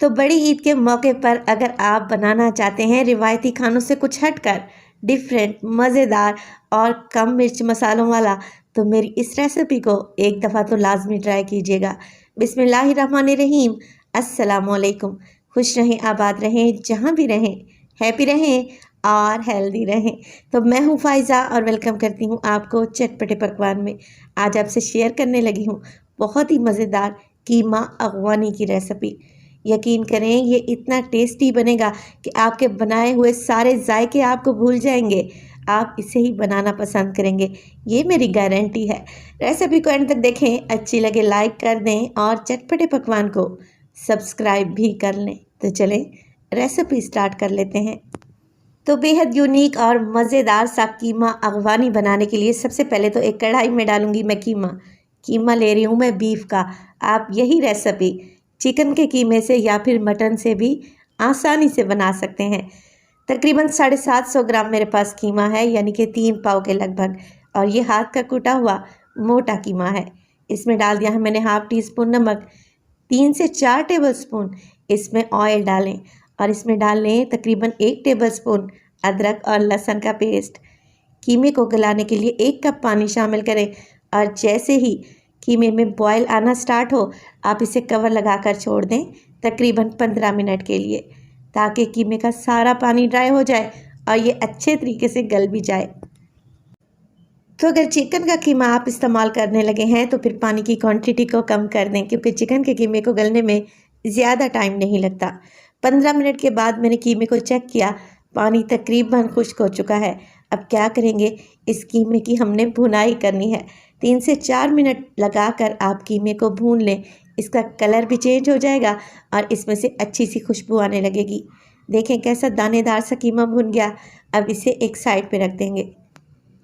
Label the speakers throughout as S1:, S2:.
S1: तो बड़ी ईद के मौके पर अगर आप बनाना चाहते हैं रिवायती खानों से कुछ हटकर डिफरेंट, मज़ेदार और कम मिर्च मसालों वाला, तो मेरी इस रेसिपी को एक दफ़ा तो लाजमी ट्राई कीजिएगा। बिस्मिल्लाहिर्रहमानिर्रहीम। अस्सलामुअलैकुम। खुश रहें, आबाद रहें, जहाँ भी रहें, हैप्पी रहें और हेल्दी रहें। तो मैं हूँ फ़ाइज़ा और वेलकम करती हूँ आपको चटपटे पकवान में। आज आपसे शेयर करने लगी हूँ बहुत ही मज़ेदार कीमा अगवानी की रेसिपी। यकीन करें ये इतना टेस्टी बनेगा कि आपके बनाए हुए सारे जायके आपको भूल जाएंगे। आप इसे ही बनाना पसंद करेंगे, ये मेरी गारंटी है। रेसिपी को एंड तक देखें, अच्छी लगे लाइक कर दें और चटपटे पकवान को सब्सक्राइब भी कर लें। तो चलें रेसिपी स्टार्ट कर लेते हैं। तो बेहद यूनिक और मज़ेदार सा कीमा अगवानी बनाने के लिए सबसे पहले तो एक कढ़ाई में डालूंगी मैं कीमा ले रही हूँ मैं बीफ का। आप यही रेसिपी चिकन के कीमे से या फिर मटन से भी आसानी से बना सकते हैं। तकरीबन 750 ग्राम मेरे पास कीमा है, यानी कि 3 पाव के लगभग, और ये हाथ का कूटा हुआ मोटा कीमा है। इसमें डाल दिया है मैंने हाफ टी स्पून नमक, 3 से 4 टेबल स्पून इसमें ऑयल डालें और इसमें डाल लें तकरीबन 1 टेबल स्पून अदरक और लहसुन का पेस्ट। कीमे को गलाने के लिए 1 कप पानी शामिल करें और जैसे ही कीमे में बॉयल आना स्टार्ट हो आप इसे कवर लगाकर छोड़ दें तकरीबन 15 मिनट के लिए, ताकि कीमे का सारा पानी ड्राई हो जाए और ये अच्छे तरीके से गल भी जाए। तो अगर चिकन का कीमा आप इस्तेमाल करने लगे हैं तो फिर पानी की क्वांटिटी को कम कर दें, क्योंकि चिकन के कीमे को गलने में ज़्यादा टाइम नहीं लगता। 15 मिनट के बाद मैंने कीमे को चेक किया, पानी तकरीबन खुश्क हो चुका है। अब क्या करेंगे, इस कीमे की हमने भुनाई करनी है। 3 से 4 मिनट लगाकर आप कीमे को भून लें, इसका कलर भी चेंज हो जाएगा और इसमें से अच्छी सी खुशबू आने लगेगी। देखें कैसा दानेदार सा कीमा भुन गया। अब इसे एक साइड पे रख देंगे।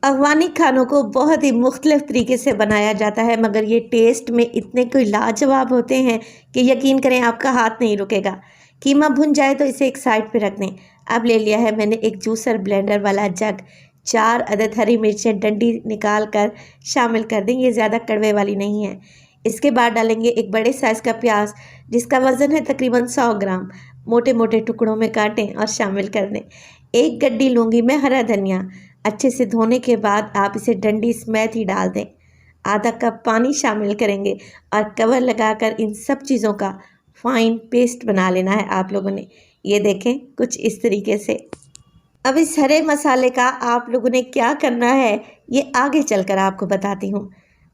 S1: अफगानी खानों को बहुत ही मुख्तलिफ तरीके से बनाया जाता है, मगर ये टेस्ट में इतने कोई लाजवाब होते हैं कि यकीन करें आपका हाथ नहीं रुकेगा। कीमा भुन जाए तो इसे एक साइड पे रख दें। अब ले लिया है मैंने एक जूसर ब्लेंडर वाला जग। 4 अदद हरी मिर्चें डंडी निकाल कर शामिल कर दें, ये ज़्यादा कड़वे वाली नहीं है। इसके बाद डालेंगे एक बड़े साइज़ का प्याज, जिसका वज़न है तकरीबन 100 ग्राम। मोटे मोटे टुकड़ों में काटें और शामिल कर दें। 1 गड्डी लूँगी मैं हरा धनिया। अच्छे से धोने के बाद आप इसे डंडी समेत ही डाल दें। आधा कप पानी शामिल करेंगे और कवर लगाकर इन सब चीज़ों का फाइन पेस्ट बना लेना है आप लोगों ने। ये देखें कुछ इस तरीके से। अब इस हरे मसाले का आप लोगों ने क्या करना है ये आगे चलकर आपको बताती हूँ।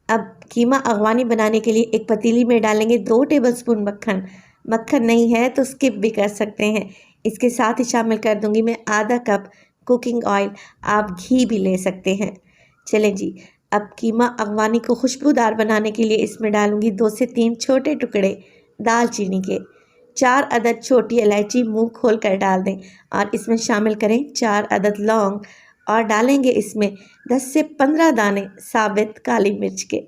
S1: अब कीमा अगवानी बनाने के लिए एक पतीली में डालेंगे 2 टेबलस्पून मक्खन। मक्खन नहीं है तो स्किप भी कर सकते हैं। इसके साथ ही शामिल कर दूंगी मैं आधा कप कुकिंग ऑयल, आप घी भी ले सकते हैं। चलें जी, अब कीमा अगवानी को खुशबूदार बनाने के लिए इसमें डालूंगी 2 से 3 छोटे टुकड़े दालचीनी के। 4 अदद छोटी इलायची मुंह खोल कर डाल दें और इसमें शामिल करें 4 अदद लौंग और डालेंगे इसमें 10 से 15 दाने साबित काली मिर्च के।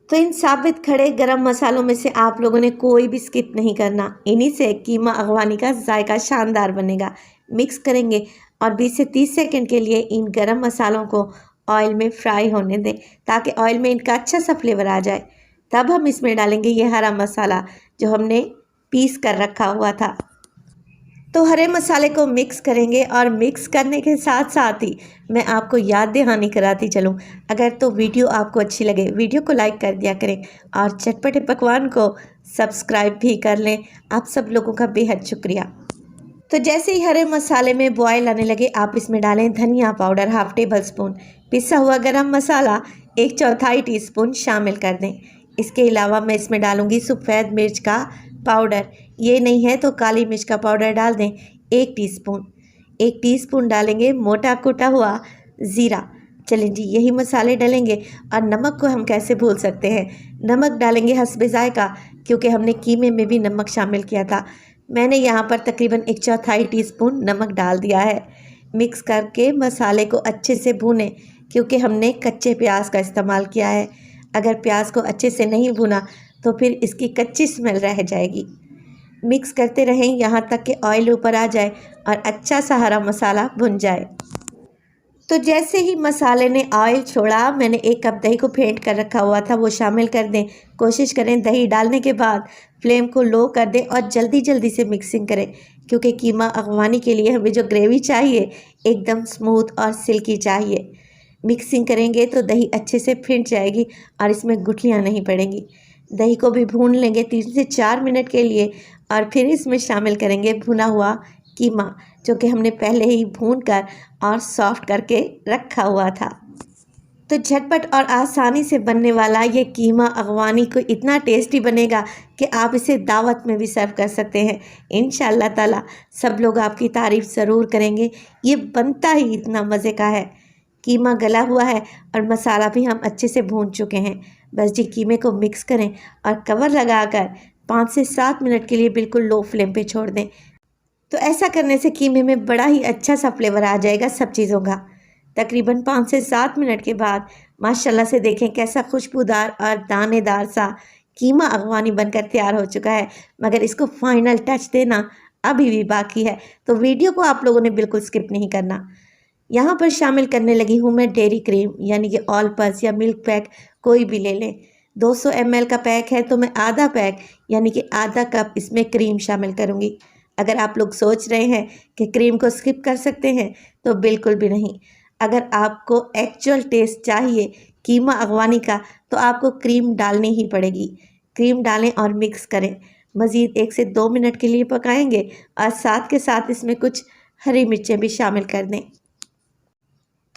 S1: तो इन साबित खड़े गरम मसालों में से आप लोगों ने कोई भी स्किप नहीं करना। इन्हीं से कीमा अगवानी का जायका शानदार बनेगा। मिक्स करेंगे और 20 से 30 सेकंड के लिए इन गरम मसालों को ऑयल में फ्राई होने दें, ताकि ऑयल में इनका अच्छा सा फ्लेवर आ जाए। तब हम इसमें डालेंगे ये हरा मसाला जो हमने पीस कर रखा हुआ था। तो हरे मसाले को मिक्स करेंगे और मिक्स करने के साथ साथ ही मैं आपको याद दहानी कराती चलूँ, अगर तो वीडियो आपको अच्छी लगे वीडियो को लाइक कर दिया करें और चटपटे पकवान को सब्सक्राइब भी कर लें। आप सब लोगों का बेहद शुक्रिया। तो जैसे ही हरे मसाले में बॉयल आने लगे आप इसमें डालें धनिया पाउडर हाफ टेबल स्पून, पिसा हुआ गरम मसाला 1/4 टीस्पून शामिल कर दें। इसके अलावा मैं इसमें डालूंगी सफ़ेद मिर्च का पाउडर, ये नहीं है तो काली मिर्च का पाउडर डाल दें 1 टीस्पून। 1 टीस्पून डालेंगे मोटा कुटा हुआ ज़ीरा। चलें जी, यही मसाले डालेंगे और नमक को हम कैसे भूल सकते हैं। नमक डालेंगे हस्बे जायका, क्योंकि हमने कीमे में भी नमक शामिल किया था। मैंने यहाँ पर तकरीबन 1/4 टीस्पून नमक डाल दिया है। मिक्स करके मसाले को अच्छे से भूनें, क्योंकि हमने कच्चे प्याज का इस्तेमाल किया है। अगर प्याज को अच्छे से नहीं भुना तो फिर इसकी कच्ची स्मेल रह जाएगी। मिक्स करते रहें यहाँ तक कि ऑयल ऊपर आ जाए और अच्छा सा हरा मसाला भुन जाए। तो जैसे ही मसाले ने ऑयल छोड़ा, मैंने 1 कप दही को फेंट कर रखा हुआ था वो शामिल कर दें। कोशिश करें दही डालने के बाद फ्लेम को लो कर दें और जल्दी जल्दी से मिक्सिंग करें, क्योंकि कीमा अगवानी के लिए हमें जो ग्रेवी चाहिए एकदम स्मूथ और सिल्की चाहिए। मिक्सिंग करेंगे तो दही अच्छे से फेंट जाएगी और इसमें गुठलियाँ नहीं पड़ेंगी। दही को भी भून लेंगे 3 से 4 मिनट के लिए और फिर इसमें शामिल करेंगे भुना हुआ कीमा, जो कि हमने पहले ही भून कर और सॉफ्ट करके रखा हुआ था। तो झटपट और आसानी से बनने वाला ये कीमा अगवानी को इतना टेस्टी बनेगा कि आप इसे दावत में भी सर्व कर सकते हैं। इंशाअल्लाह ताला सब लोग आपकी तारीफ़ ज़रूर करेंगे। ये बनता ही इतना मज़े का है। कीमा गला हुआ है और मसाला भी हम अच्छे से भून चुके हैं। बस जी कीमे को मिक्स करें और कवर लगाकर 5 से 7 मिनट के लिए बिल्कुल लो फ्लेम पे छोड़ दें। तो ऐसा करने से कीमे में बड़ा ही अच्छा सा फ्लेवर आ जाएगा सब चीज़ों का। तकरीबन 5 से 7 मिनट के बाद माशाल्लाह से देखें कैसा खुशबूदार और दानेदार सा कीमा अगवानी बनकर तैयार हो चुका है। मगर इसको फाइनल टच देना अभी भी बाकी है, तो वीडियो को आप लोगों ने बिल्कुल स्किप नहीं करना। यहाँ पर शामिल करने लगी हूँ मैं डेयरी क्रीम, यानी कि ऑल पर्स या मिल्क पैक कोई भी ले लें। 200 ml का पैक है तो मैं आधा पैक यानी कि आधा कप इसमें क्रीम शामिल करूँगी। अगर आप लोग सोच रहे हैं कि क्रीम को स्किप कर सकते हैं तो बिल्कुल भी नहीं। अगर आपको एक्चुअल टेस्ट चाहिए कीमा अगवानी का तो आपको क्रीम डालनी ही पड़ेगी। क्रीम डालें और मिक्स करें। मज़ीद 1 से 2 मिनट के लिए पकाएंगे और साथ के साथ इसमें कुछ हरी मिर्चें भी शामिल कर दें।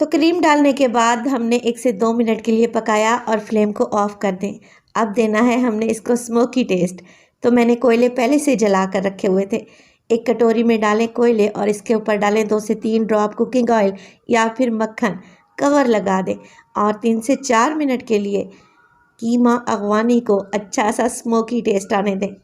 S1: तो क्रीम डालने के बाद हमने 1 से 2 मिनट के लिए पकाया और फ्लेम को ऑफ़ कर दें। अब देना है हमने इसको स्मोकी टेस्ट। तो मैंने कोयले पहले से जला कर रखे हुए थे। एक कटोरी में डालें कोयले और इसके ऊपर डालें 2 से 3 ड्रॉप कुकिंग ऑयल या फिर मक्खन। कवर लगा दें और 3 से 4 मिनट के लिए कीमा अगवानी को अच्छा सा स्मोकी टेस्ट आने दें।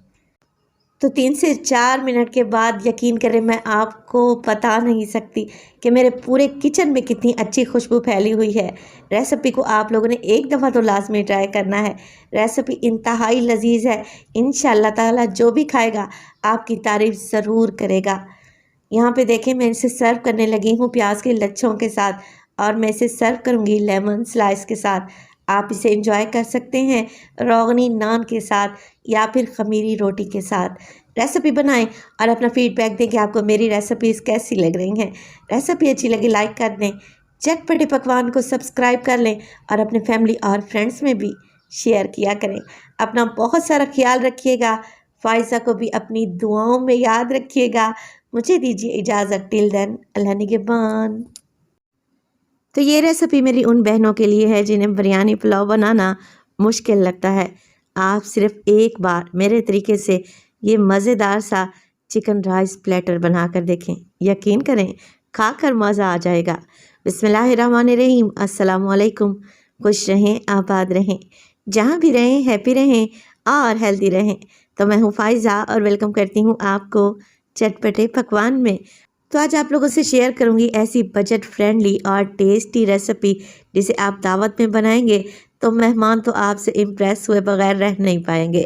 S1: तो 3 से 4 मिनट के बाद यकीन करें मैं आपको बता नहीं सकती कि मेरे पूरे किचन में कितनी अच्छी खुशबू फैली हुई है। रेसिपी को आप लोगों ने एक दफ़ा तो लाजमी ट्राई करना है। रेसिपी इंतहाई लजीज है। इंशाअल्लाह ताला जो भी खाएगा आपकी तारीफ़ ज़रूर करेगा। यहाँ पे देखें मैं इसे सर्व करने लगी हूँ प्याज के लच्छों के साथ और मैं इसे सर्व करूँगी लेमन स्लाइस के साथ। आप इसे एंजॉय कर सकते हैं रोगनी नान के साथ या फिर खमीरी रोटी के साथ। रेसिपी बनाएं और अपना फीडबैक दें कि आपको मेरी रेसिपीज़ कैसी लग रही हैं। रेसिपी अच्छी लगी लाइक कर दें। चटपटे पकवान को सब्सक्राइब कर लें और अपने फैमिली और फ्रेंड्स में भी शेयर किया करें। अपना बहुत सारा ख्याल रखिएगा। फ़ाइज़ा को भी अपनी दुआओं में याद रखिएगा। मुझे दीजिए इजाज़त। टिल देन अल्लाह निगहबान। तो ये रेसिपी मेरी उन बहनों के लिए है जिन्हें बिरयानी पुलाव बनाना मुश्किल लगता है। आप सिर्फ एक बार मेरे तरीके से ये मज़ेदार सा चिकन राइस प्लेटर बना कर देखें। यकीन करें खाकर मज़ा आ जाएगा। बिस्मिल्लाहिर्रहमानिर्रहीम। अस्सलाम वालेकुम। खुश रहें, आबाद रहें, जहाँ भी रहें हैप्पी रहें और हेल्दी रहें। तो मैं हूँ फ़ाइज़ा और वेलकम करती हूँ आपको चटपटे पकवान में। तो आज आप लोगों से शेयर करूंगी ऐसी बजट फ्रेंडली और टेस्टी रेसिपी जिसे आप दावत में बनाएंगे तो मेहमान तो आपसे इम्प्रेस हुए बगैर रह नहीं पाएंगे।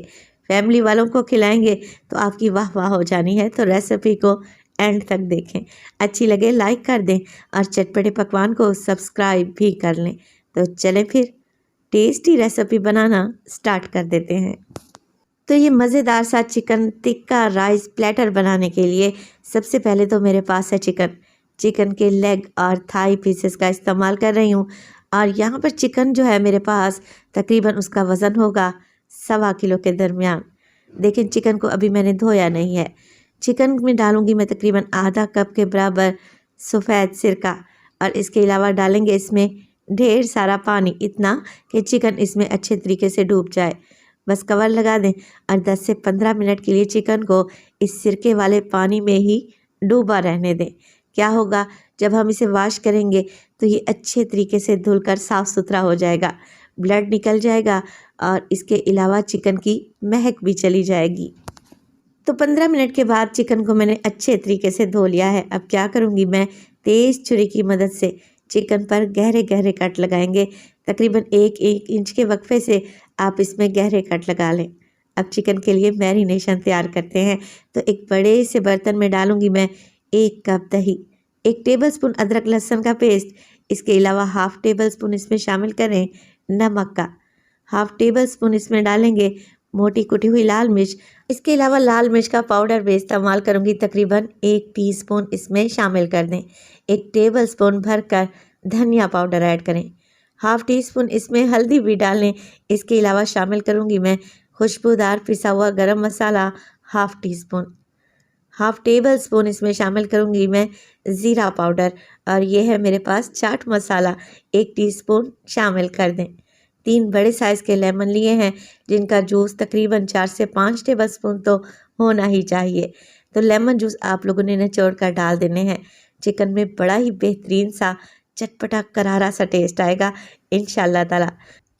S1: फैमिली वालों को खिलाएंगे तो आपकी वाह वाह हो जानी है। तो रेसिपी को एंड तक देखें। अच्छी लगे लाइक कर दें और चटपटे पकवान को सब्सक्राइब भी कर लें। तो चलें फिर टेस्टी रेसिपी बनाना स्टार्ट कर देते हैं। तो ये मज़ेदार सा चिकन टिक्का राइस प्लेटर बनाने के लिए सबसे पहले तो मेरे पास है चिकन के लेग और थाई पीसेस का इस्तेमाल कर रही हूँ। और यहाँ पर चिकन जो है मेरे पास तकरीबन उसका वज़न होगा 1.25 किलो के दरमियान। लेकिन चिकन को अभी मैंने धोया नहीं है। चिकन में डालूँगी मैं तकरीबन आधा कप के बराबर सफ़ेद सिरका और इसके अलावा डालेंगे इसमें ढेर सारा पानी, इतना कि चिकन इसमें अच्छे तरीके से डूब जाए। बस कवर लगा दें और 10 से 15 मिनट के लिए चिकन को इस सिरके वाले पानी में ही डूबा रहने दें। क्या होगा जब हम इसे वॉश करेंगे तो ये अच्छे तरीके से धुलकर साफ़ सुथरा हो जाएगा, ब्लड निकल जाएगा और इसके अलावा चिकन की महक भी चली जाएगी। तो 15 मिनट के बाद चिकन को मैंने अच्छे तरीके से धो लिया है। अब क्या करूँगी मैं तेज़ छुरी की मदद से चिकन पर गहरे गहरे कट लगाएंगे। तकरीबन 1-1 इंच के वक्फे से आप इसमें गहरे कट लगा लें। अब चिकन के लिए मैरिनेशन तैयार करते हैं। तो एक बड़े से बर्तन में डालूंगी मैं 1 कप दही, 1 टेबलस्पून अदरक लहसुन का पेस्ट, इसके अलावा हाफ टेबल स्पून इसमें शामिल करें नमक का। हाफ टेबल स्पून इसमें डालेंगे मोटी कुटी हुई लाल मिर्च। इसके अलावा लाल मिर्च का पाउडर भी इस्तेमाल करूंगी, तकरीबन 1 टीस्पून इसमें शामिल कर दें। 1 टेबल स्पून भरकर धनिया पाउडर ऐड करें। हाफ टी स्पून इसमें हल्दी भी डालें। इसके अलावा शामिल करूंगी मैं खुशबूदार पिसा हुआ garam masala half teaspoon. Half tablespoon इसमें शामिल करूंगी मैं ज़ीरा पाउडर, और ये है मेरे पास चाट मसाला 1 टीस्पून शामिल कर दें। 3 बड़े साइज़ के लेमन लिए हैं जिनका जूस तकरीबन 4 से 5 टेबल स्पून तो होना ही चाहिए। तो लेमन जूस आप लोगों ने निचोड़ कर डाल देने हैं। चिकन में बड़ा ही बेहतरीन सा चटपटा करारा सा टेस्ट आएगा इंशाल्लाह ताला।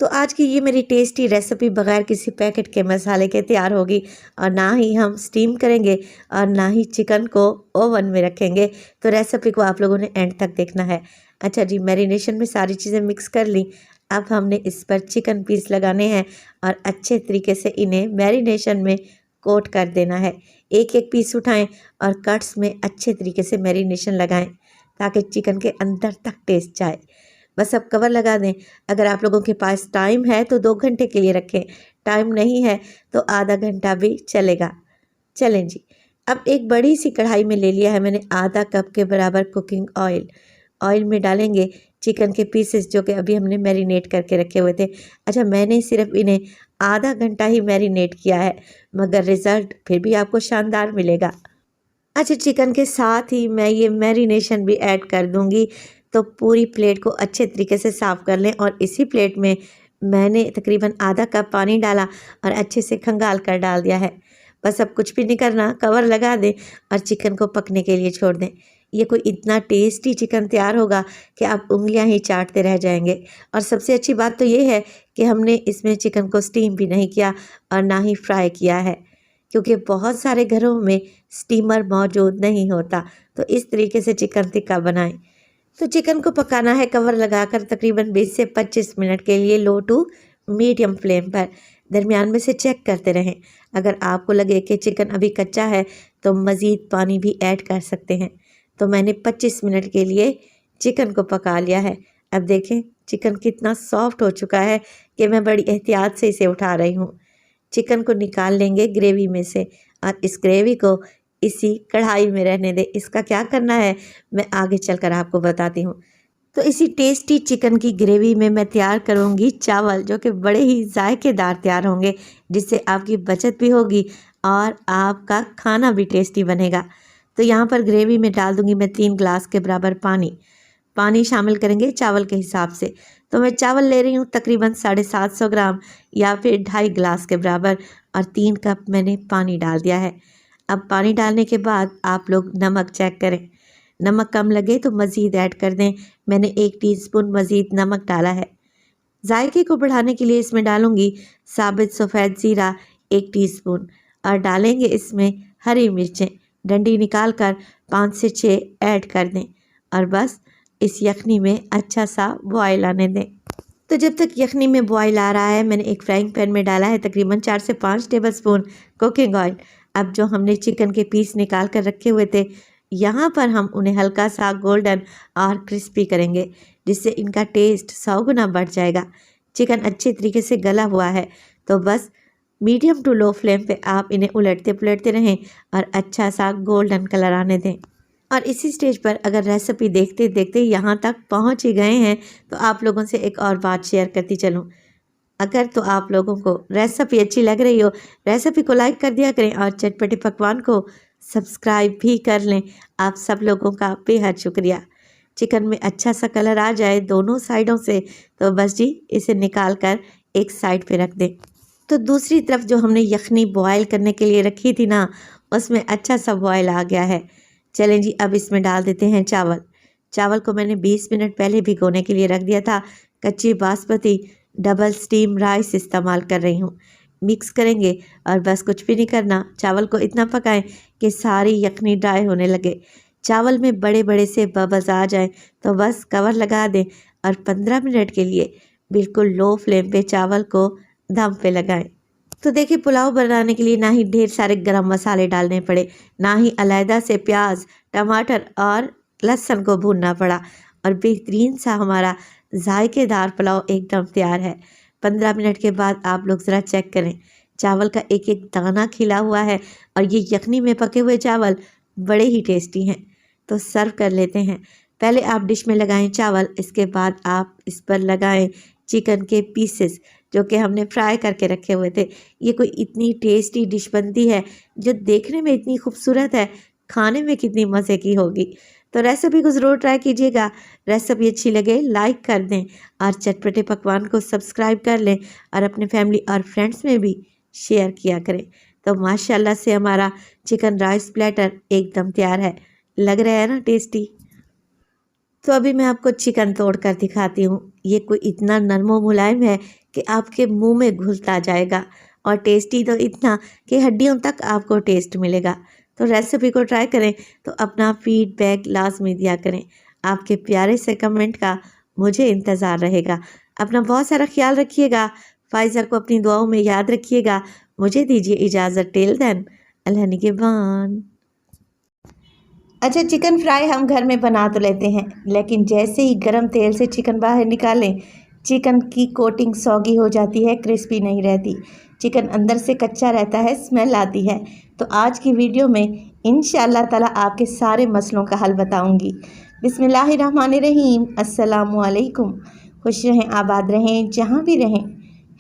S1: तो आज की ये मेरी टेस्टी रेसिपी बगैर किसी पैकेट के मसाले के तैयार होगी, और ना ही हम स्टीम करेंगे और ना ही चिकन को ओवन में रखेंगे। तो रेसिपी को आप लोगों ने एंड तक देखना है। अच्छा जी, मैरिनेशन में सारी चीज़ें मिक्स कर ली। अब हमने इस पर चिकन पीस लगाने हैं और अच्छे तरीके से इन्हें मैरिनेशन में कोट कर देना है। एक एक पीस उठाएं और कट्स में अच्छे तरीके से मैरिनेशन लगाएं ताकि चिकन के अंदर तक टेस्ट जाए। बस अब कवर लगा दें। अगर आप लोगों के पास टाइम है तो 2 घंटे के लिए रखें, टाइम नहीं है तो आधा घंटा भी चलेगा। चलें जी, अब एक बड़ी सी कढ़ाई में ले लिया है मैंने आधा कप के बराबर कुकिंग ऑयल। ऑयल में डालेंगे चिकन के पीसेस जो कि अभी हमने मैरिनेट करके रखे हुए थे। अच्छा, मैंने सिर्फ इन्हें आधा घंटा ही मैरिनेट किया है, मगर रिज़ल्ट फिर भी आपको शानदार मिलेगा। अच्छा, चिकन के साथ ही मैं ये मैरिनेशन भी ऐड कर दूंगी। तो पूरी प्लेट को अच्छे तरीके से साफ़ कर लें, और इसी प्लेट में मैंने तकरीबन आधा कप पानी डाला और अच्छे से खंगाल कर डाल दिया है। बस अब कुछ भी नहीं करना, कवर लगा दें और चिकन को पकने के लिए छोड़ दें। ये कोई इतना टेस्टी चिकन तैयार होगा कि आप उंगलियां ही चाटते रह जाएंगे। और सबसे अच्छी बात तो ये है कि हमने इसमें चिकन को स्टीम भी नहीं किया और ना ही फ्राई किया है, क्योंकि बहुत सारे घरों में स्टीमर मौजूद नहीं होता। तो इस तरीके से चिकन टिक्का बनाएं। तो चिकन को पकाना है कवर लगाकर तकरीबन 20 से 25 मिनट के लिए लो टू मीडियम फ्लेम पर। दरमियान में से चेक करते रहें। अगर आपको लगे कि चिकन अभी कच्चा है तो मज़ीद पानी भी ऐड कर सकते हैं। तो मैंने 25 मिनट के लिए चिकन को पका लिया है। अब देखें चिकन कितना सॉफ्ट हो चुका है कि मैं बड़ी एहतियात से इसे उठा रही हूँ। चिकन को निकाल लेंगे ग्रेवी में से, और इस ग्रेवी को इसी कढ़ाई में रहने दें। इसका क्या करना है मैं आगे चलकर आपको बताती हूँ। तो इसी टेस्टी चिकन की ग्रेवी में मैं तैयार करूँगी चावल, जो कि बड़े ही जायकेदार तैयार होंगे, जिससे आपकी बचत भी होगी और आपका खाना भी टेस्टी बनेगा। तो यहाँ पर ग्रेवी में डाल दूँगी मैं 3 गिलास के बराबर पानी शामिल करेंगे चावल के हिसाब से। तो मैं चावल ले रही हूँ तकरीबन 750 ग्राम या फिर 2.5 गिलास के बराबर, और 3 कप मैंने पानी डाल दिया है। अब पानी डालने के बाद आप लोग नमक चेक करें। नमक कम लगे तो मज़ीद ऐड कर दें। मैंने 1 टीस्पून मज़ीद नमक डाला है। जायके को बढ़ाने के लिए इसमें डालूंगी साबित सफ़ेद ज़ीरा 1 टीस्पून, और डालेंगे इसमें हरी मिर्चें डंडी निकाल कर 5 से 6 ऐड कर दें, और बस इस यखनी में अच्छा सा बॉयल आने दें। तो जब तक यखनी में बॉयल आ रहा है, मैंने एक फ्राइंग पैन में डाला है तकरीबन 4 से 5 टेबल स्पून कुकिंग ऑयल। अब जो हमने चिकन के पीस निकाल कर रखे हुए थे, यहाँ पर हम उन्हें हल्का सा गोल्डन और क्रिस्पी करेंगे, जिससे इनका टेस्ट 100 गुना बढ़ जाएगा। चिकन अच्छे तरीके से गला हुआ है, तो बस मीडियम टू लो फ्लेम पे आप इन्हें उलटते पुलटते रहें और अच्छा सा गोल्डन कलर आने दें। और इसी स्टेज पर अगर रेसिपी देखते देखते यहाँ तक पहुँच ही गए हैं, तो आप लोगों से एक और बात शेयर करती चलूँ। अगर तो आप लोगों को रेसिपी अच्छी लग रही हो, रेसिपी को लाइक कर दिया करें और चटपटे पकवान को सब्सक्राइब भी कर लें। आप सब लोगों का बेहद शुक्रिया। चिकन में अच्छा सा कलर आ जाए दोनों साइडों से, तो बस जी इसे निकाल कर एक साइड पे रख दें। तो दूसरी तरफ जो हमने यखनी बॉयल करने के लिए रखी थी ना, उसमें अच्छा सा बॉयल आ गया है। चलें जी, अब इसमें डाल देते हैं चावल को मैंने 20 मिनट पहले भिगोने के लिए रख दिया था। कच्ची बासमती डबल स्टीम राइस इस्तेमाल कर रही हूँ। मिक्स करेंगे और बस कुछ भी नहीं करना, चावल को इतना पकाएं कि सारी यखनी ड्राई होने लगे। चावल में बड़े बड़े से बबल्स आ जाएं तो बस कवर लगा दें और 15 मिनट के लिए बिल्कुल लो फ्लेम पे चावल को दम पे लगाएं। तो देखिए, पुलाव बनाने के लिए ना ही ढेर सारे गरम मसाले डालने पड़े, ना ही अलहदा से प्याज टमाटर और लहसुन को भूनना पड़ा, और बेहतरीन सा हमारा जायकेदार पुलाव एकदम तैयार है। 15 मिनट के बाद आप लोग ज़रा चेक करें, चावल का एक एक दाना खिला हुआ है और ये यखनी में पके हुए चावल बड़े ही टेस्टी हैं। तो सर्व कर लेते हैं। पहले आप डिश में लगाएं चावल, इसके बाद आप इस पर लगाएं चिकन के पीसेस जो कि हमने फ्राई करके रखे हुए थे। ये कोई इतनी टेस्टी डिश बनती है जो देखने में इतनी खूबसूरत है, खाने में कितनी मज़े की होगी। तो रेसिपी को ज़रूर ट्राई कीजिएगा। रेसिपी अच्छी लगे लाइक कर दें और चटपटे पकवान को सब्सक्राइब कर लें और अपने फैमिली और फ्रेंड्स में भी शेयर किया करें। तो माशाल्लाह से हमारा चिकन राइस प्लेटर एकदम तैयार है। लग रहा है ना टेस्टी। तो अभी मैं आपको चिकन तोड़ कर दिखाती हूँ। ये कोई इतना नरम व मुलायम है कि आपके मुंह में घुलता जाएगा और टेस्टी तो इतना कि हड्डियों तक आपको टेस्ट मिलेगा। तो रेसिपी को ट्राई करें तो अपना फीडबैक लाजमी दिया करें। आपके प्यारे से कमेंट का मुझे इंतज़ार रहेगा। अपना बहुत सारा ख्याल रखिएगा। फाइज़र को अपनी दुआओं में याद रखिएगा। मुझे दीजिए इजाज़त। टिल देन अल्लाह निगहबान। अच्छा, चिकन फ्राई हम घर में बना तो लेते हैं, लेकिन जैसे ही गरम तेल से चिकन बाहर निकालें, चिकन की कोटिंग सौगी हो जाती है, क्रिस्पी नहीं रहती। चिकन अंदर से कच्चा रहता है, स्मेल आती है। तो आज की वीडियो में इंशाअल्लाह ताला आपके सारे मसलों का हल बताऊंगी। बिस्मिल्लाहिर्रहमानिर्रहीम। अस्सलामुअलैकुम। खुश रहें, आबाद रहें, जहाँ भी रहें,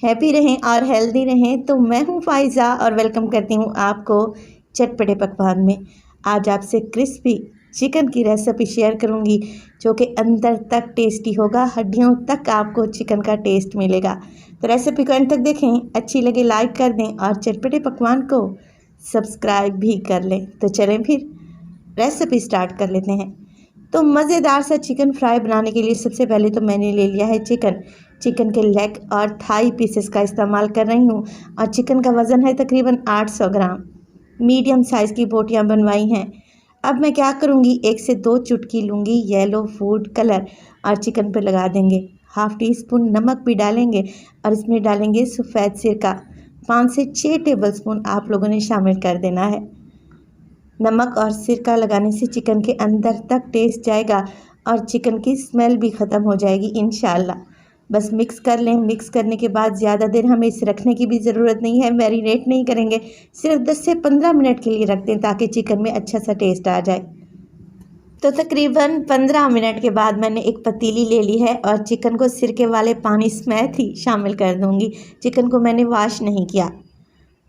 S1: हैप्पी रहें और हेल्दी रहें। तो मैं हूँ फ़ाइज़ा और वेलकम करती हूँ आपको चटपटे पकवान में। आज आपसे क्रिस्पी चिकन की रेसिपी शेयर करूंगी जो कि अंदर तक टेस्टी होगा, हड्डियों तक आपको चिकन का टेस्ट मिलेगा। तो रेसिपी को अंत तक देखें, अच्छी लगे लाइक कर दें और चटपटे पकवान को सब्सक्राइब भी कर लें। तो चलें फिर रेसिपी स्टार्ट कर लेते हैं। तो मज़ेदार सा चिकन फ्राई बनाने के लिए सबसे पहले तो मैंने ले लिया है चिकन के लेग और थाई पीसेस का इस्तेमाल कर रही हूँ और चिकन का वज़न है तकरीबन 800 ग्राम। मीडियम साइज़ की बोटियां बनवाई हैं। अब मैं क्या करूँगी, 1 से 2 चुटकी लूँगी येलो फूड कलर और चिकन पर लगा देंगे। हाफ़ टी स्पून नमक भी डालेंगे और इसमें डालेंगे सफ़ेद सिरका। 5 से 6 टेबलस्पून आप लोगों ने शामिल कर देना है। नमक और सिरका लगाने से चिकन के अंदर तक टेस्ट जाएगा और चिकन की स्मेल भी ख़त्म हो जाएगी इंशाअल्लाह। बस मिक्स कर लें। मिक्स करने के बाद ज़्यादा देर हमें इसे रखने की भी ज़रूरत नहीं है, मैरिनेट नहीं करेंगे। सिर्फ 10 से 15 मिनट के लिए रख दें ताकि चिकन में अच्छा सा टेस्ट आ जाए। तो तकरीबन 15 मिनट के बाद मैंने एक पतीली ले ली है और चिकन को सिरके वाले पानी समेत ही शामिल कर दूँगी। चिकन को मैंने वॉश नहीं किया।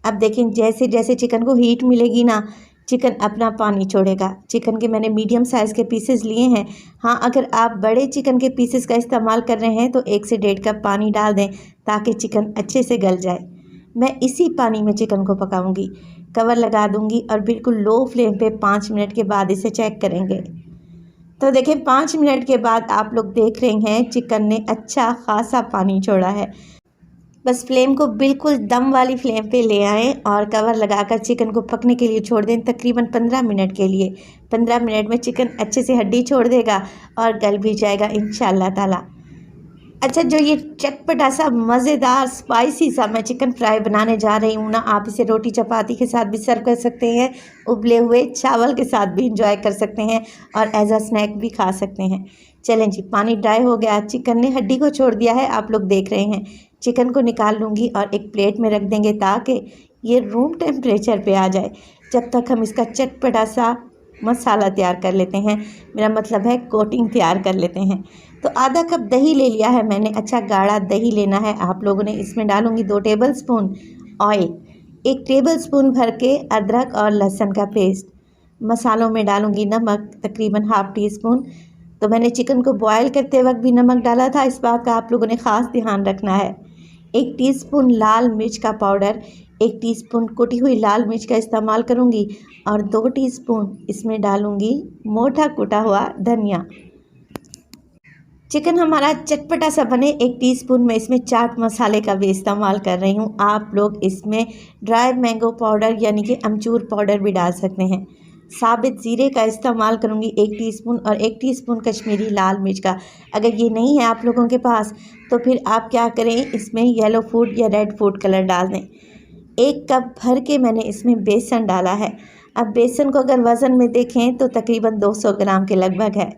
S1: अब देखें, जैसे जैसे चिकन को हीट मिलेगी ना, चिकन अपना पानी छोड़ेगा। चिकन के मैंने मीडियम साइज़ के पीसेस लिए हैं। हाँ, अगर आप बड़े चिकन के पीसेस का इस्तेमाल कर रहे हैं तो 1 से 1.5 कप पानी डाल दें ताकि चिकन अच्छे से गल जाए। मैं इसी पानी में चिकन को पकाऊंगी। कवर लगा दूंगी और बिल्कुल लो फ्लेम पे 5 मिनट के बाद इसे चेक करेंगे। तो देखें, 5 मिनट के बाद आप लोग देख रहे हैं चिकन ने अच्छा खासा पानी छोड़ा है। बस फ्लेम को बिल्कुल दम वाली फ्लेम पे ले आएँ और कवर लगाकर चिकन को पकने के लिए छोड़ दें तकरीबन 15 मिनट के लिए। 15 मिनट में चिकन अच्छे से हड्डी छोड़ देगा और गल भी जाएगा इंशाअल्लाह ताला। अच्छा, जो ये चटपटा सा मज़ेदार स्पाइसी सा मैं चिकन फ्राई बनाने जा रही हूँ ना, आप इसे रोटी चपाती के साथ भी सर्व कर सकते हैं, उबले हुए चावल के साथ भी इंजॉय कर सकते हैं और एज अ स्नैक भी खा सकते हैं। चलें जी, पानी ड्राई हो गया, चिकन ने हड्डी को छोड़ दिया है, आप लोग देख रहे हैं। चिकन को निकाल लूँगी और एक प्लेट में रख देंगे ताकि ये रूम टेम्परेचर पे आ जाए। जब तक हम इसका चटपटा सा मसाला तैयार कर लेते हैं, मेरा मतलब है कोटिंग तैयार कर लेते हैं। तो आधा कप दही ले लिया है मैंने, अच्छा गाढ़ा दही लेना है आप लोगों ने। इसमें डालूँगी 2 टेबलस्पून ऑयल, 1 टेबलस्पून भर के अदरक और लहसुन का पेस्ट। मसालों में डालूँगी नमक तकरीबन हाफ़ टी स्पून। तो मैंने चिकन को बॉयल करते वक्त भी नमक डाला था, इस बात का आप लोगों ने ख़ास ध्यान रखना है। 1 टीस्पून लाल मिर्च का पाउडर, 1 टीस्पून कुटी हुई लाल मिर्च का इस्तेमाल करूँगी और 2 टीस्पून इसमें डालूँगी मोटा कुटा हुआ धनिया। चिकन हमारा चटपटा सा बने, 1 टीस्पून में इसमें चाट मसाले का भी इस्तेमाल कर रही हूँ। आप लोग इसमें ड्राई मैंगो पाउडर यानी कि अमचूर पाउडर भी डाल सकते हैं। साबित ज़ीरे का इस्तेमाल करूँगी 1 टीस्पून और 1 टीस्पून कश्मीरी लाल मिर्च का। अगर ये नहीं है आप लोगों के पास तो फिर आप क्या करें, इसमें येलो फूड या रेड फूड कलर डाल दें। 1 कप भर के मैंने इसमें बेसन डाला है। अब बेसन को अगर वज़न में देखें तो तकरीबन 200 ग्राम के लगभग है।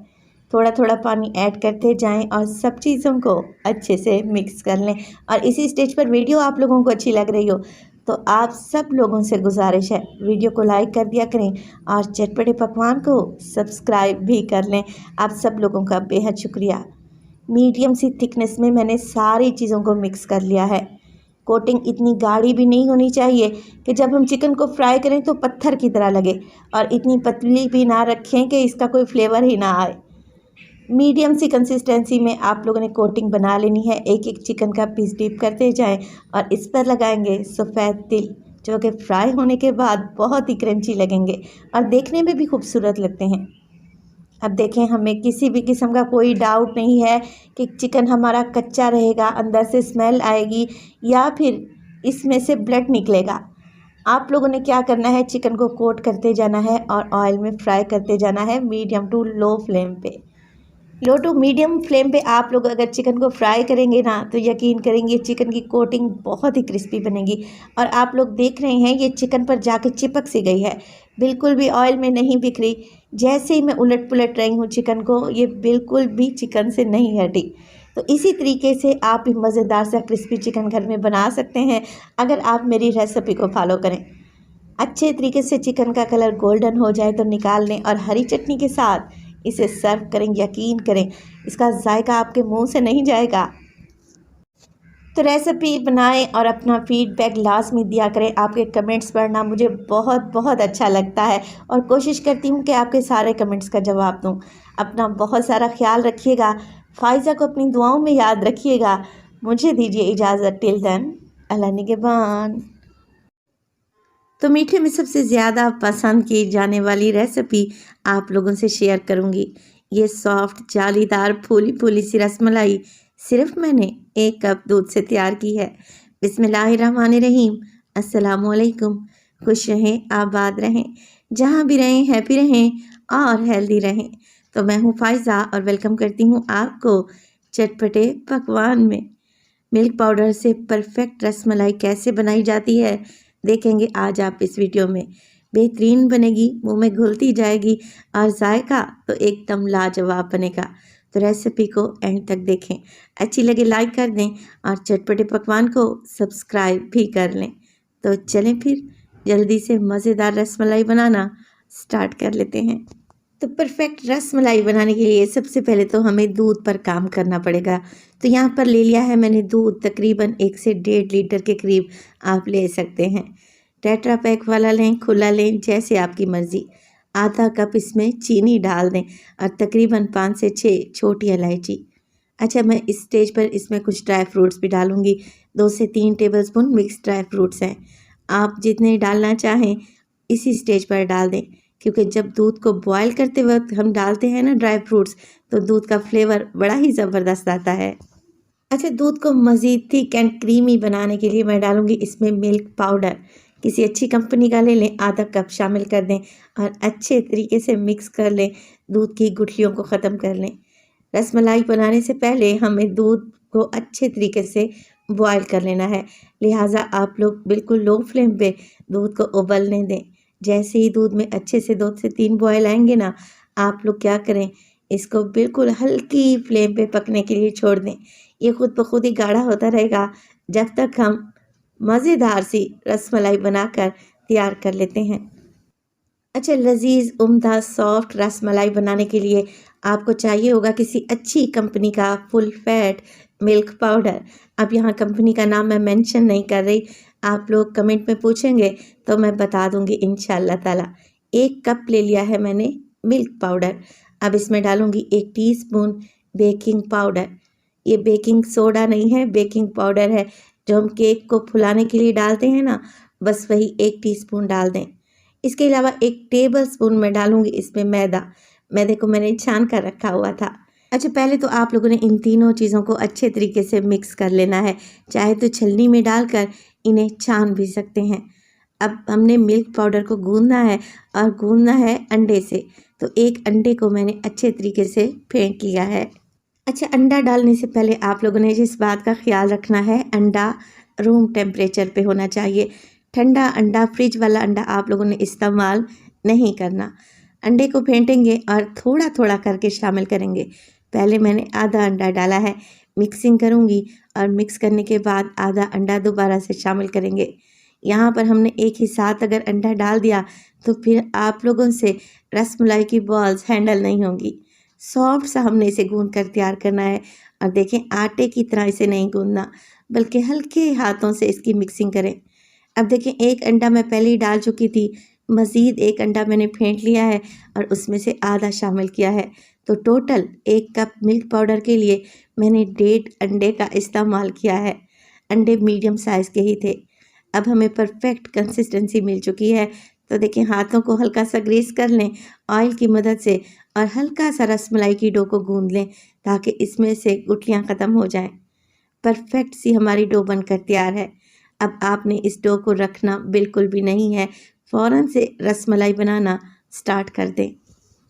S1: थोड़ा थोड़ा पानी ऐड करते जाएं और सब चीज़ों को अच्छे से मिक्स कर लें। और इसी स्टेज पर वीडियो आप लोगों को अच्छी लग रही हो तो आप सब लोगों से गुजारिश है वीडियो को लाइक कर दिया करें और चटपटे पकवान को सब्सक्राइब भी कर लें। आप सब लोगों का बेहद शुक्रिया। मीडियम सी थिकनेस में मैंने सारी चीज़ों को मिक्स कर लिया है। कोटिंग इतनी गाढ़ी भी नहीं होनी चाहिए कि जब हम चिकन को फ्राई करें तो पत्थर की तरह लगे, और इतनी पतली भी ना रखें कि इसका कोई फ्लेवर ही ना आए। मीडियम सी कंसिस्टेंसी में आप लोगों ने कोटिंग बना लेनी है। एक एक चिकन का पीस डीप करते जाएं और इस पर लगाएंगे सफ़ेद तिल, जो कि फ्राई होने के बाद बहुत ही क्रंची लगेंगे और देखने में भी खूबसूरत लगते हैं। अब देखें, हमें किसी भी किस्म का कोई डाउट नहीं है कि चिकन हमारा कच्चा रहेगा, अंदर से स्मेल आएगी या फिर इसमें से ब्लड निकलेगा। आप लोगों ने क्या करना है, चिकन को कोट करते जाना है और ऑयल में फ्राई करते जाना है मीडियम टू लो फ्लेम पे। लो टू मीडियम फ्लेम पे आप लोग अगर चिकन को फ्राई करेंगे ना तो यकीन करेंगे चिकन की कोटिंग बहुत ही क्रिस्पी बनेगी। और आप लोग देख रहे हैं ये चिकन पर जाके चिपक सी गई है, बिल्कुल भी ऑयल में नहीं बिखरी। जैसे ही मैं उलट पुलट रही हूँ चिकन को, ये बिल्कुल भी चिकन से नहीं हटी। तो इसी तरीके से आप भी मज़ेदार सा क्रिस्पी चिकन घर में बना सकते हैं अगर आप मेरी रेसिपी को फॉलो करें। अच्छे तरीके से चिकन का कलर गोल्डन हो जाए तो निकाल लें और हरी चटनी के साथ इसे सर्व करें। यकीन करें इसका जायका आपके मुंह से नहीं जाएगा। तो रेसिपी बनाएं और अपना फीडबैक लाजमी दिया करें। आपके कमेंट्स पढ़ना मुझे बहुत बहुत अच्छा लगता है और कोशिश करती हूँ कि आपके सारे कमेंट्स का जवाब दूँ। अपना बहुत सारा ख्याल रखिएगा। फ़ाइज़ा को अपनी दुआओं में याद रखिएगा। मुझे दीजिए इजाज़त। टिल देन, अल्लाह निगहबान। तो मीठे में सबसे ज़्यादा पसंद की जाने वाली रेसिपी आप लोगों से शेयर करूंगी। ये सॉफ्ट जालीदार फूली फूली सी रसमलाई सिर्फ मैंने 1 कप दूध से तैयार की है। बिस्मिल्लाहिर्रहमानिर्रहीम। अस्सलामुअलैकुम। खुश रहें, आबाद रहें, जहाँ भी रहें हैप्पी रहें और हेल्दी रहें। तो मैं हूँ फ़ाइज़ा और वेलकम करती हूँ आपको चटपटे पकवान में। मिल्क पाउडर से परफेक्ट रसमलाई कैसे बनाई जाती है देखेंगे आज आप इस वीडियो में। बेहतरीन बनेगी, मुंह में घुलती जाएगी और जायका तो एकदम लाजवाब बनेगा। तो रेसिपी को एंड तक देखें, अच्छी लगे लाइक कर दें और चटपटे पकवान को सब्सक्राइब भी कर लें। तो चलें फिर जल्दी से मज़ेदार रसमलाई बनाना स्टार्ट कर लेते हैं। तो परफेक्ट रसमलाई बनाने के लिए सबसे पहले तो हमें दूध पर काम करना पड़ेगा। तो यहाँ पर ले लिया है मैंने दूध, तकरीबन 1 से 1.5 लीटर के करीब आप ले सकते हैं। टेट्रा पैक वाला लें, खुला लें, जैसे आपकी मर्ज़ी। आधा कप इसमें चीनी डाल दें और तकरीबन 5 से 6 छोटी इलायची। अच्छा, मैं इस स्टेज पर इसमें कुछ ड्राई फ्रूट्स भी डालूँगी। 2 से 3 टेबलस्पून मिक्स ड्राई फ्रूट्स हैं। आप जितने डालना चाहें इसी स्टेज पर डाल दें, क्योंकि जब दूध को बॉयल करते वक्त हम डालते हैं ना ड्राई फ्रूट्स, तो दूध का फ्लेवर बड़ा ही ज़बरदस्त आता है। अच्छा, दूध को मज़ीद थिक एंड क्रीमी बनाने के लिए मैं डालूँगी इसमें मिल्क पाउडर। किसी अच्छी कंपनी का ले लें, आधा कप शामिल कर दें और अच्छे तरीके से मिक्स कर लें। दूध की गुठलियों को ख़त्म कर लें। रसमलाई बनाने से पहले हमें दूध को अच्छे तरीके से बॉयल कर लेना है, लिहाजा आप लोग बिल्कुल लो फ्लेम पे दूध को उबलने दें। जैसे ही दूध में अच्छे से 2 से 3 बॉयल आएंगे ना, आप लोग क्या करें, इसको बिल्कुल हल्की फ्लेम पे पकने के लिए छोड़ दें। ये खुद ब खुद ही गाढ़ा होता रहेगा जब तक हम मज़ेदार सी रसमलाई बनाकर तैयार कर लेते हैं। अच्छा, लजीज उम्दा सॉफ्ट रसमलाई बनाने के लिए आपको चाहिए होगा किसी अच्छी कंपनी का फुल फैट मिल्क पाउडर। अब यहाँ कंपनी का नाम मैं मेंशन नहीं कर रही, आप लोग कमेंट में पूछेंगे तो मैं बता दूंगी इंशाल्लाह ताला। 1 कप ले लिया है मैंने मिल्क पाउडर। अब इसमें डालूंगी 1 टीस्पून बेकिंग पाउडर। ये बेकिंग सोडा नहीं है, बेकिंग पाउडर है, जो हम केक को फुलाने के लिए डालते हैं ना, बस वही 1 टीस्पून डाल दें। इसके अलावा 1 टेबल स्पून मैं डालूंगी इसमें मैदा। मैदे को मैंने छान कर रखा हुआ था। अच्छा, पहले तो आप लोगों ने इन तीनों चीज़ों को अच्छे तरीके से मिक्स कर लेना है। चाहे तो छलनी में डालकर इन्हें छान भी सकते हैं। अब हमने मिल्क पाउडर को गूंदना है और गूंदना है अंडे से। तो 1 अंडे को मैंने अच्छे तरीके से फेंट लिया है। अच्छा, अंडा डालने से पहले आप लोगों ने जिस बात का ख्याल रखना है, अंडा रूम टेम्परेचर पे होना चाहिए। ठंडा अंडा, फ्रिज वाला अंडा आप लोगों ने इस्तेमाल नहीं करना। अंडे को फेंटेंगे और थोड़ा थोड़ा करके शामिल करेंगे। पहले मैंने आधा अंडा डाला है, मिक्सिंग करूँगी और मिक्स करने के बाद आधा अंडा दोबारा से शामिल करेंगे। यहाँ पर हमने एक ही साथ अगर अंडा डाल दिया तो फिर आप लोगों से रसमलाई की बॉल्स हैंडल नहीं होंगी। सॉफ्ट सा हमने इसे गूंद कर तैयार करना है और देखें आटे की तरह इसे नहीं गूंदना, बल्कि हल्के हाथों से इसकी मिक्सिंग करें। अब देखें एक अंडा मैं पहले ही डाल चुकी थी, मज़ीद एक अंडा मैंने फेंट लिया है और उसमें से आधा शामिल किया है। तो टोटल 1 कप मिल्क पाउडर के लिए मैंने 1.5 अंडे का इस्तेमाल किया है। अंडे मीडियम साइज़ के ही थे। अब हमें परफेक्ट कंसिस्टेंसी मिल चुकी है। तो देखिए हाथों को हल्का सा ग्रीस कर लें ऑयल की मदद से और हल्का सा रसमलाई की डो को गूंद लें ताकि इसमें से गुठलियाँ ख़त्म हो जाएं। परफेक्ट सी हमारी डो बनकर तैयार है। अब आपने इस डो को रखना बिल्कुल भी नहीं है, फ़ौरन से रसमलाई बनाना स्टार्ट कर दें।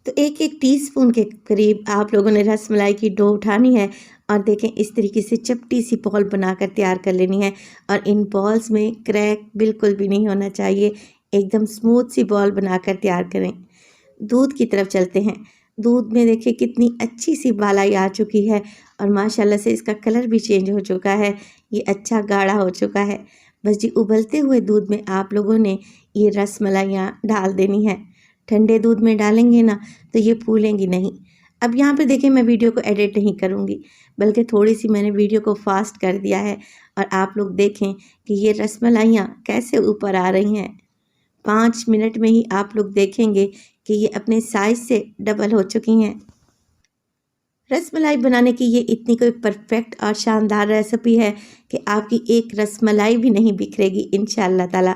S1: तो एक एक टीस्पून के करीब आप लोगों ने रसमलाई की डो उठानी है और देखें इस तरीके से चपटी सी बॉल बनाकर तैयार कर लेनी है और इन बॉल्स में क्रैक बिल्कुल भी नहीं होना चाहिए, एकदम स्मूथ सी बॉल बनाकर तैयार करें। दूध की तरफ चलते हैं। दूध में देखिए कितनी अच्छी सी बालाई आ चुकी है और माशाल्लाह से इसका कलर भी चेंज हो चुका है, ये अच्छा गाढ़ा हो चुका है। बस जी उबलते हुए दूध में आप लोगों ने ये रसमलाइयाँ डाल देनी है। ठंडे दूध में डालेंगे ना तो ये फूलेंगी नहीं। अब यहाँ पे देखिए मैं वीडियो को एडिट नहीं करूँगी, बल्कि थोड़ी सी मैंने वीडियो को फास्ट कर दिया है और आप लोग देखें कि ये रसमलाइयाँ कैसे ऊपर आ रही हैं। 5 मिनट में ही आप लोग देखेंगे कि ये अपने साइज़ से डबल हो चुकी हैं। रसमलाई बनाने की ये इतनी कोई परफेक्ट और शानदार रेसिपी है कि आपकी एक रसमलाई भी नहीं बिखरेगी इंशाअल्लाह ताला।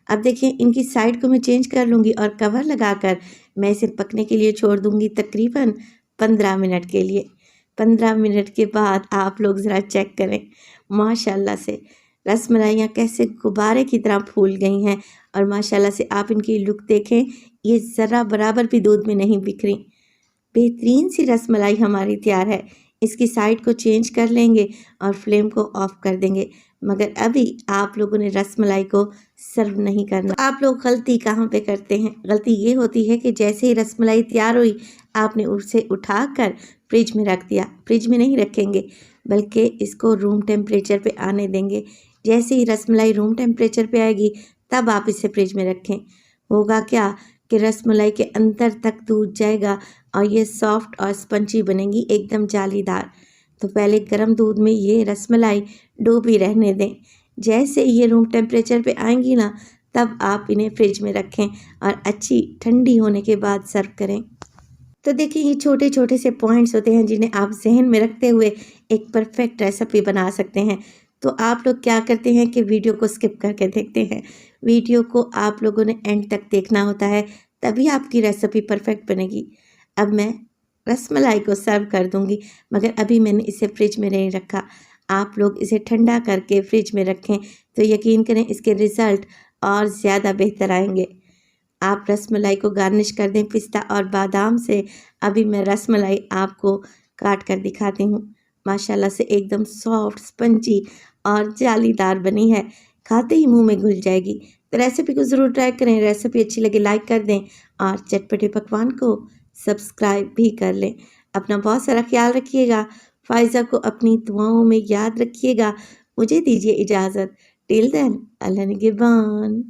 S1: अब देखिए इनकी साइड को मैं चेंज कर लूँगी और कवर लगाकर मैं इसे पकने के लिए छोड़ दूँगी तकरीबन 15 मिनट के लिए। 15 मिनट के बाद आप लोग ज़रा चेक करें, माशाल्लाह से रसमलाइयाँ कैसे गुब्बारे की तरह फूल गई हैं और माशाल्लाह से आप इनकी लुक देखें, ये ज़रा बराबर भी दूध में नहीं बिखरी। बेहतरीन सी रसमलाई हमारी तैयार है। इसकी साइड को चेंज कर लेंगे और फ्लेम को ऑफ कर देंगे, मगर अभी आप लोगों ने रसमलाई को सर्व नहीं करना। तो आप लोग गलती कहाँ पे करते हैं? गलती ये होती है कि जैसे ही रसमलाई तैयार हुई आपने उसे उठाकर फ्रिज में रख दिया। फ्रिज में नहीं रखेंगे, बल्कि इसको रूम टेम्परेचर पे आने देंगे। जैसे ही रसमलाई रूम टेम्परेचर पे आएगी तब आप इसे फ्रिज में रखें। होगा क्या कि रसमलाई के अंदर तक दूध जाएगा और ये सॉफ्ट और स्पंजी बनेगी, एकदम जालीदार। तो पहले गर्म दूध में ये रसमलाई डूबी रहने दें। जैसे ये रूम टेम्परेचर पे आएंगी ना तब आप इन्हें फ्रिज में रखें और अच्छी ठंडी होने के बाद सर्व करें। तो देखिए ये छोटे छोटे से पॉइंट्स होते हैं जिन्हें आप जहन में रखते हुए एक परफेक्ट रेसिपी बना सकते हैं। तो आप लोग क्या करते हैं कि वीडियो को स्किप करके देखते हैं। वीडियो को आप लोगों ने एंड तक देखना होता है, तभी आपकी रेसिपी परफेक्ट बनेगी। अब मैं रसमलाई को सर्व कर दूंगी, मगर अभी मैंने इसे फ्रिज में नहीं रखा। आप लोग इसे ठंडा करके फ्रिज में रखें तो यकीन करें इसके रिज़ल्ट और ज़्यादा बेहतर आएंगे। आप रसमलाई को गार्निश कर दें पिस्ता और बादाम से। अभी मैं रसमलाई आपको काट कर दिखाती हूँ। माशाल्लाह से एकदम सॉफ्ट, स्पंजी और जालीदार बनी है, खाते ही मुंह में घुल जाएगी। तो रेसिपी को ज़रूर ट्राई करें। रेसिपी अच्छी लगे लाइक कर दें और चटपटे पकवान को सब्सक्राइब भी कर लें। अपना बहुत सारा ख्याल रखिएगा। फ़ाइज़ा को अपनी दुआओं में याद रखिएगा। मुझे दीजिए इजाज़त। टिल देन, अल्लाह निगहबान।